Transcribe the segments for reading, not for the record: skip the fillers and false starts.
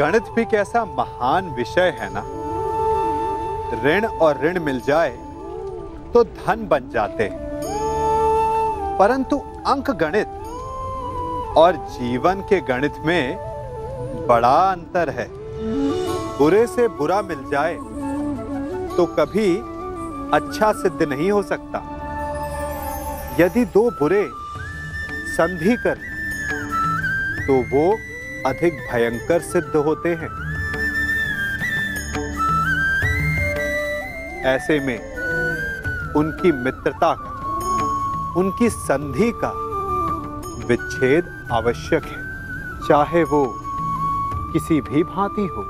गणित भी कैसा महान विषय है ना। ऋण और ऋण मिल जाए तो धन बन जाते हैं, परंतु अंक गणित और जीवन के गणित में बड़ा अंतर है। बुरे से बुरा मिल जाए तो कभी अच्छा सिद्ध नहीं हो सकता। यदि दो बुरे संधि कर तो वो अधिक भयंकर सिद्ध होते हैं। ऐसे में उनकी मित्रता का, उनकी संधि का विच्छेद आवश्यक है, चाहे वो किसी भी भांति हो।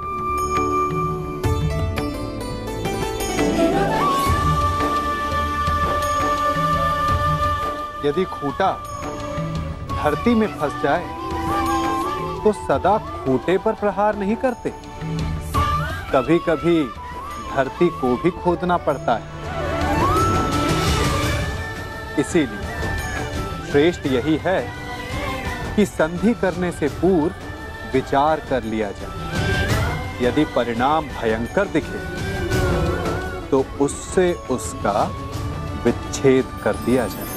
यदि खूंटा धरती में फंस जाए तो सदा खूंटे पर प्रहार नहीं करते, कभी कभी धरती को भी खोदना पड़ता है। इसीलिए श्रेष्ठ यही है कि संधि करने से पूर्व विचार कर लिया जाए। यदि परिणाम भयंकर दिखे तो उससे उसका विच्छेद कर दिया जाए।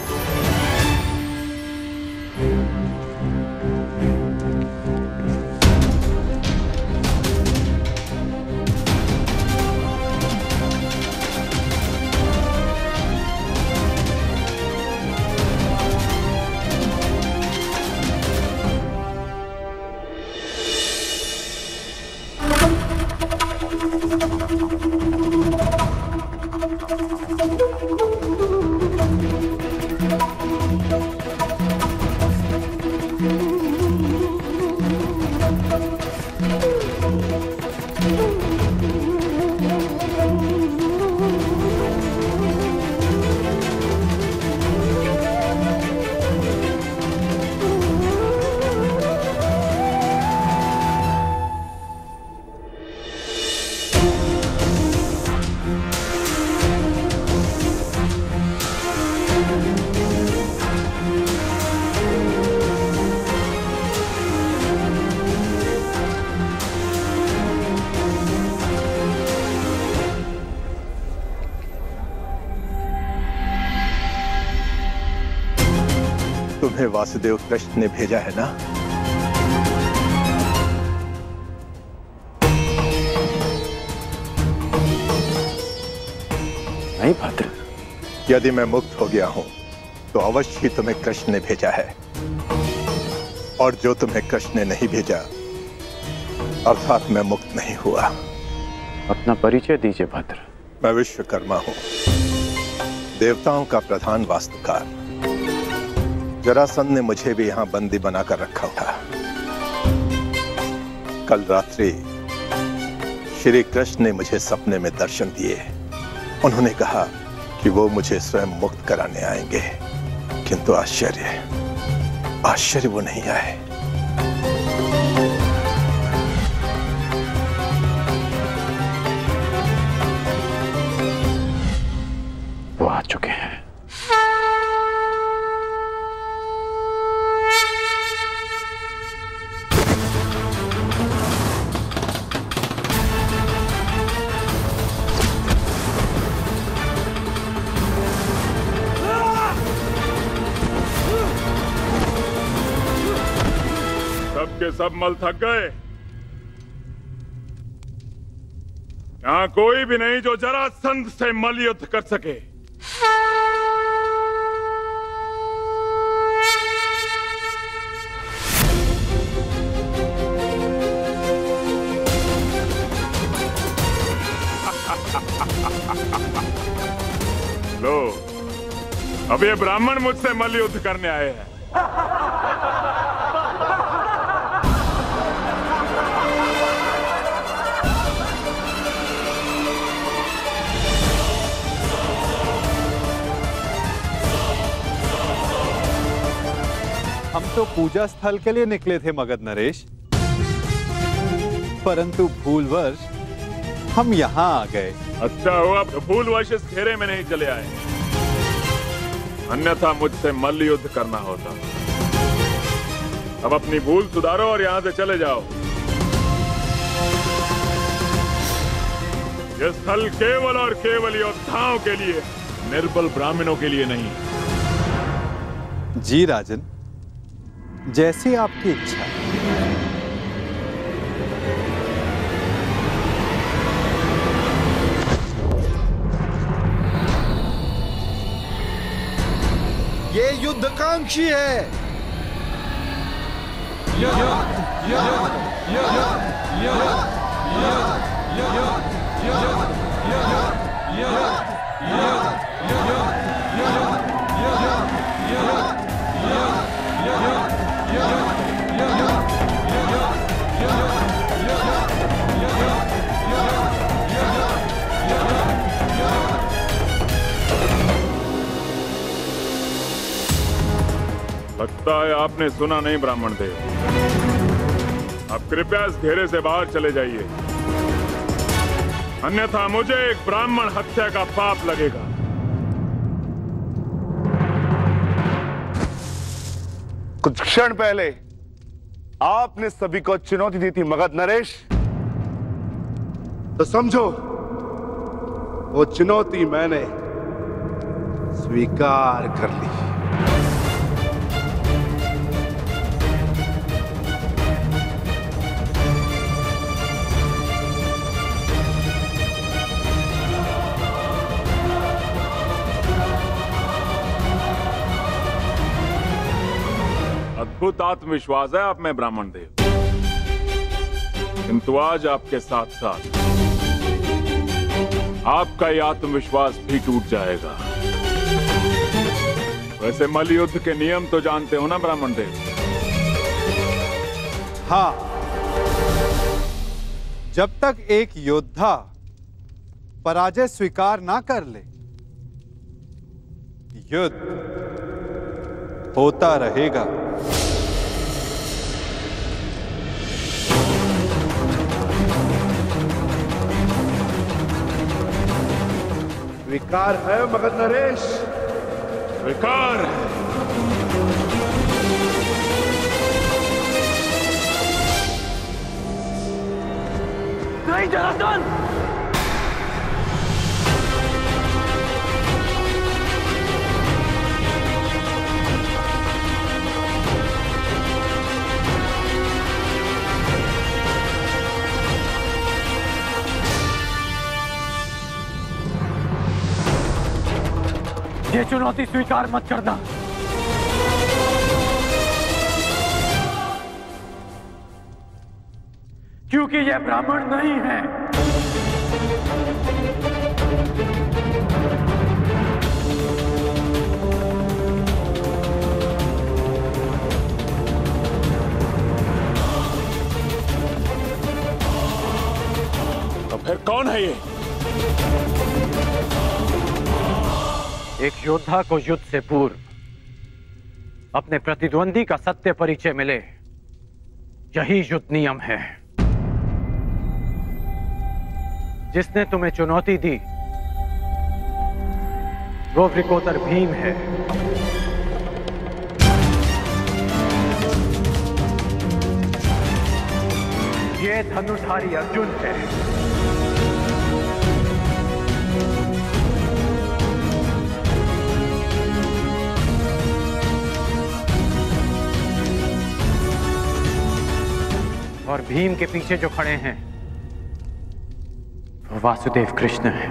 तुम्हें वासुदेव कृष्ण ने भेजा है ना? नहीं भद्र, यदि मैं मुक्त हो गया हूं तो अवश्य ही तुम्हें कृष्ण ने भेजा है, और जो तुम्हें कृष्ण ने नहीं भेजा अर्थात मैं मुक्त नहीं हुआ। अपना परिचय दीजिए भद्र। मैं विश्वकर्मा हूं, देवताओं का प्रधान वास्तुकार। जरासंध ने मुझे भी यहां बंदी बनाकर रखा था। कल रात्रि श्री कृष्ण ने मुझे सपने में दर्शन दिए। उन्होंने कहा कि वो मुझे स्वयं मुक्त कराने आएंगे, किंतु आश्चर्य वो नहीं आए। वो आ चुके हैं। सबके सब मल थक गए। यहां कोई भी नहीं जो जरासंध से मल युद्ध कर सके। लो, अब ये ब्राह्मण मुझसे मल युद्ध करने आए हैं। हम तो पूजा स्थल के लिए निकले थे मगध नरेश, परंतु भूलवश हम यहाँ आ गए। अच्छा हुआ भूलवश इस घेरे में नहीं चले आए, अन्यथा मुझसे मल्ल युद्ध करना होता। अब अपनी भूल सुधारो और यहाँ से चले जाओ। यह स्थल केवल और केवल योद्धाओं के लिए, निर्बल ब्राह्मणों के लिए नहीं। जी राजन, जैसी आपकी इच्छा। ये युद्धकांक्षी है। लगता है आपने सुना नहीं ब्राह्मण देव। अब कृपया इस घेरे से बाहर चले जाइए, अन्यथा मुझे एक ब्राह्मण हत्या का पाप लगेगा। कुछ क्षण पहले आपने सभी को चुनौती दी थी मगध नरेश, तो समझो वो चुनौती मैंने स्वीकार कर ली। अद्भुत आत्मविश्वास है आप में ब्राह्मण देव, किंतु आज आपके साथ साथ आपका यह आत्मविश्वास भी टूट जाएगा। वैसे मल्लयुद्ध के नियम तो जानते हो ना ब्राह्मण देव? हाँ, जब तक एक योद्धा पराजय स्वीकार ना कर ले, युद्ध होता रहेगा। स्वीकार है मगध नरेश? स्वीकार है। नहीं जरासंध, ये चुनौती स्वीकार मत करना। क्योंकि ये ब्राह्मण नहीं है। तो फिर कौन है ये? एक योद्धा को युद्ध से पूर्व अपने प्रतिद्वंदी का सत्य परिचय मिले, यही युद्ध नियम है। जिसने तुम्हें चुनौती दी वो वृकोदर भीम है। ये धनुर्धारी अर्जुन है। और भीम के पीछे जो खड़े हैं वो वासुदेव कृष्ण है।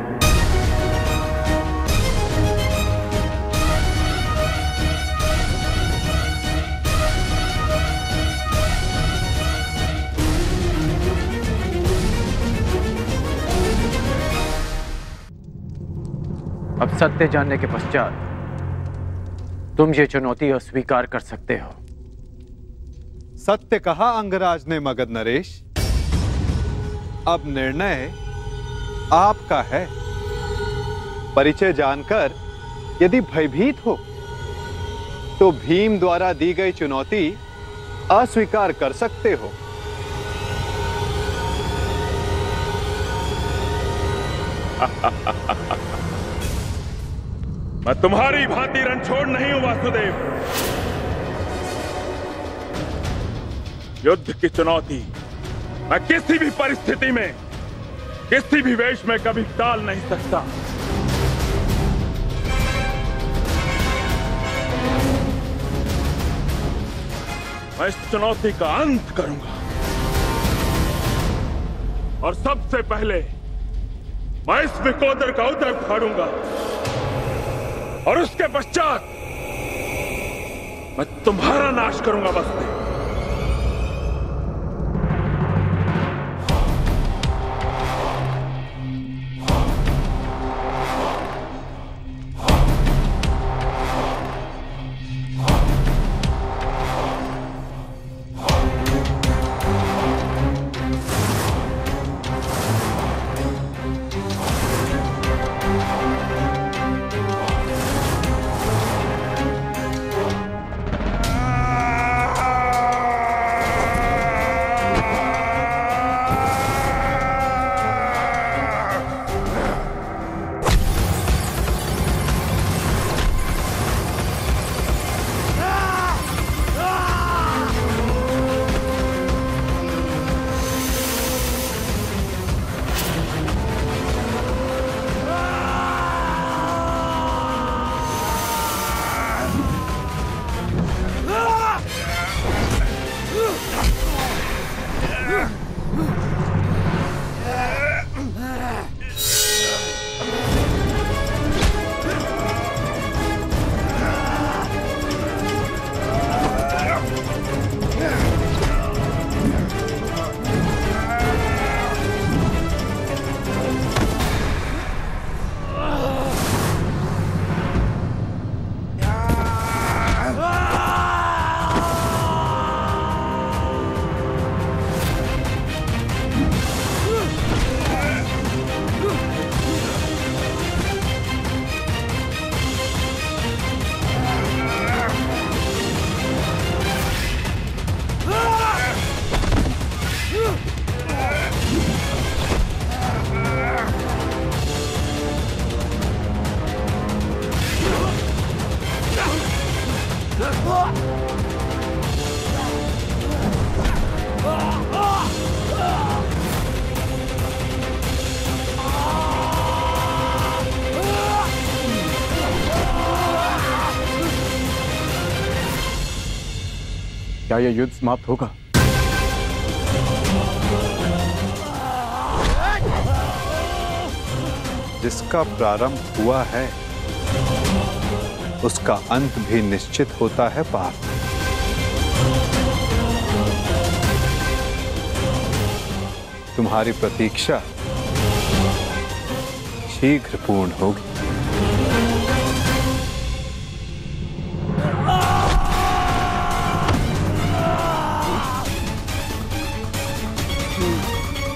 अब सत्य जानने के पश्चात तुम ये चुनौती अस्वीकार कर सकते हो। सत्य कहा अंगराज ने मगध नरेश। अब निर्णय आपका है। परिचय जानकर यदि भयभीत हो तो भीम द्वारा दी गई चुनौती अस्वीकार कर सकते हो। मैं तुम्हारी भांति रणछोड़ नहीं हूं वासुदेव। युद्ध की चुनौती मैं किसी भी परिस्थिति में किसी भी वेश में कभी टाल नहीं सकता। मैं इस चुनौती का अंत करूंगा और सबसे पहले मैं इस विकोदर का उदर फाड़ूंगा और उसके पश्चात मैं तुम्हारा नाश करूंगा। बस क्या यह युद्ध समाप्त होगा? जिसका प्रारंभ हुआ है उसका अंत भी निश्चित होता है पार्थ। तुम्हारी प्रतीक्षा शीघ्र पूर्ण होगी।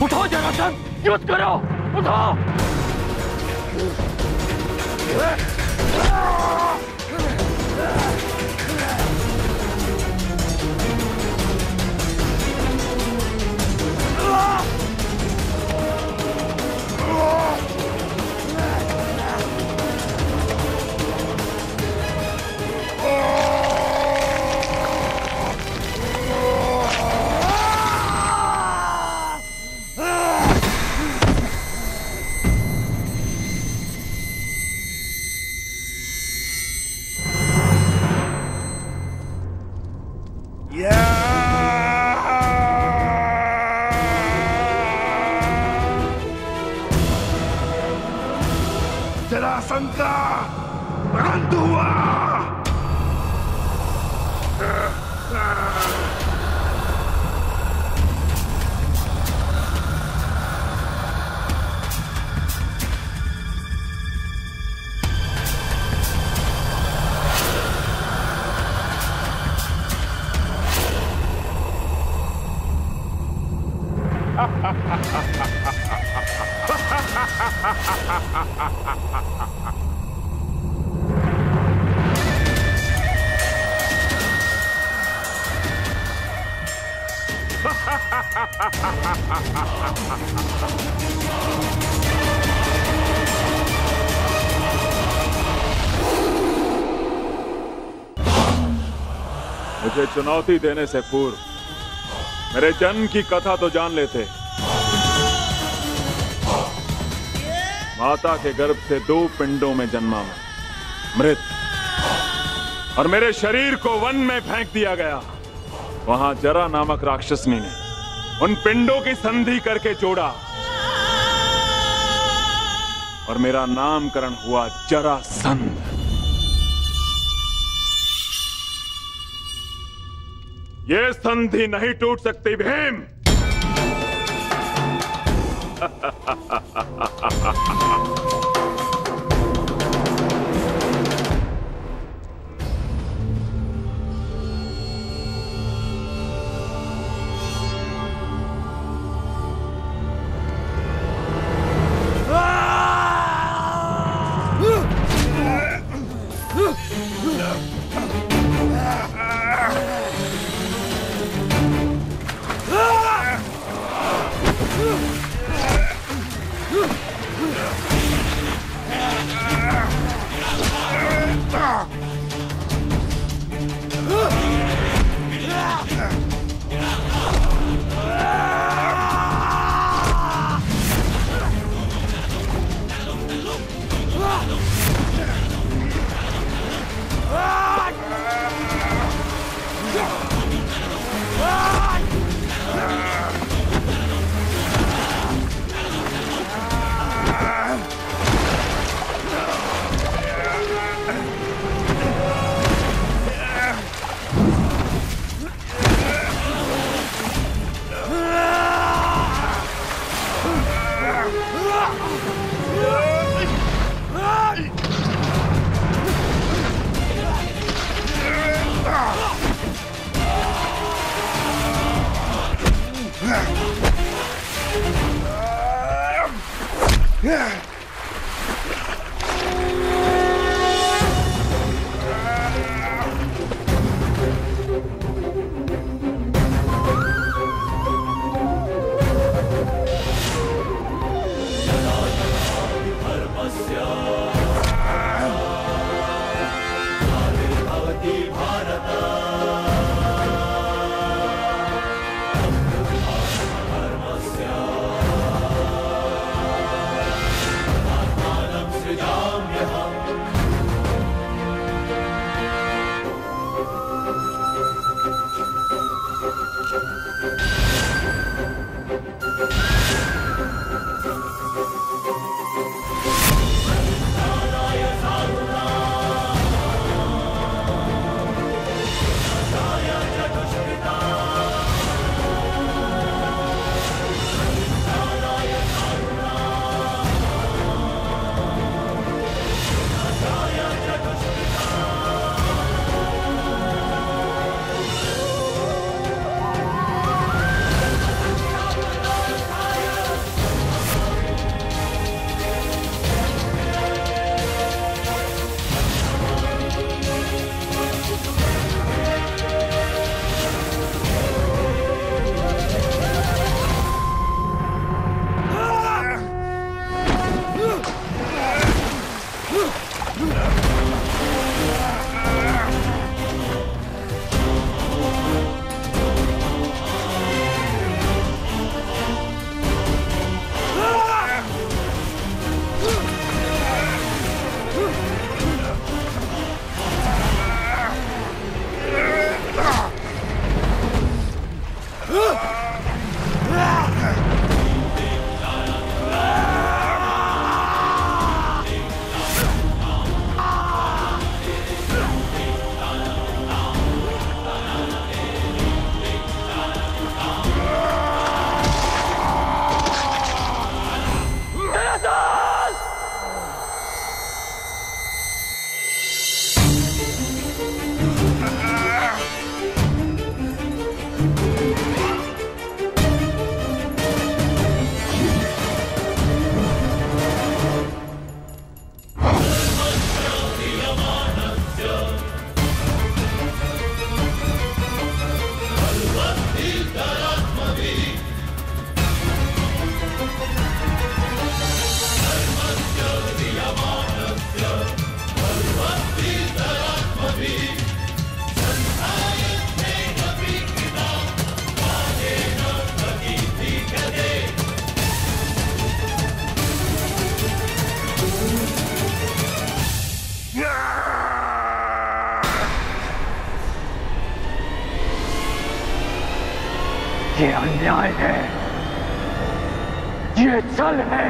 उठो जरासंध, युद्ध करो, उठो। जरासंध का अंत हुआ। मुझे चुनौती देने से पूर्व मेरे जन्म की कथा तो जान लेते। माता के गर्भ से 2 पिंडों में जन्मा मैं, मृत, और मेरे शरीर को वन में फेंक दिया गया। वहां जरा नामक राक्षसनी ने उन पिंडों की संधि करके जोड़ा और मेरा नामकरण हुआ जरासंध। ये संधि नहीं टूट सकती भीम। ये अन्याय है, ये छल है।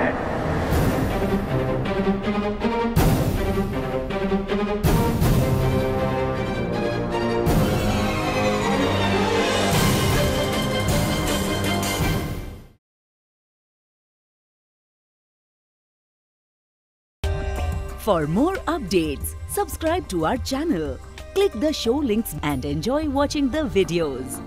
For more updates, subscribe to our channel, click the show links and enjoy watching the videos.